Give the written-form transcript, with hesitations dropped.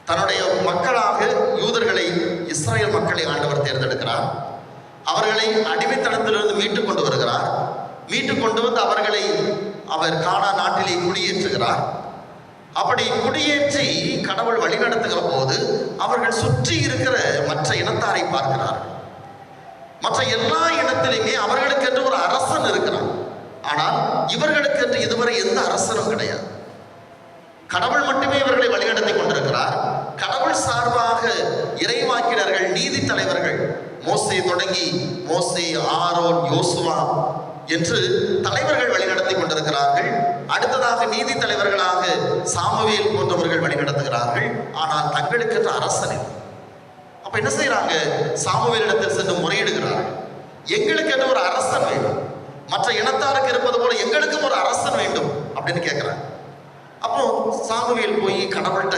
தன்னுடைய மக்களாக யூதர்களை, இஸ்ரேல் மக்களை ஆண்டவர் தேர்ந்தெடுக்கிறார். அவர்களை அடிமைத்தனத்திலிருந்து மீட்டுக் கொண்டு வருகிறார். மீட்டுக் கொண்டு வந்து அவர்களை அவர் கானான் நாட்டிலே குடியேற்றுகிறார். அப்படி குடியேற்றி கடவுள் வழிநடத்துகிற போது அவர்கள் சுற்றி இருக்கிற மற்ற இனத்தாரை பார்க்கிறார்கள். மற்ற எல்லா இனத்திலுமே அவர்களுக்கென்று ஒரு அரசன் இருக்கிறான். ஆனால் இவர்களுக்கென்று இதுவரை எந்த அரசனும் கிடையாது. கடவுள் மட்டுமே இவர்களை வழிநடத்தி கொண்டிருக்கிறார். கடவுள் சார்பாக இறைவாக்கினர்கள், நீதி தலைவர்கள், மோசே தொடங்கி மோசே, ஆரோன், யோசுவா என்று தலைவர்கள் வழிநடத்தி கொண்டிருக்கிறார்கள். அடுத்ததாக நீதி தலைவர்களாக சாமுவேல் போன்றவர்கள் வழிநடத்துகிறார்கள். ஆனால் தங்களுக்கென்ற அரசன் இல்லை. அப்ப என்ன செய்யறாங்க? சாமுவேலிடத்தில் சென்று முறையிடுகிறார்கள். எங்களுக்கு என்று ஒரு அரசன் வேண்டும், மற்ற இனத்தாருக்கு இருப்பது போல எங்களுக்கும் ஒரு அரசன் வேண்டும் அப்படின்னு கேட்கிறாங்க. அப்போ சாமுவேல் போய் கடவுள்கிட்ட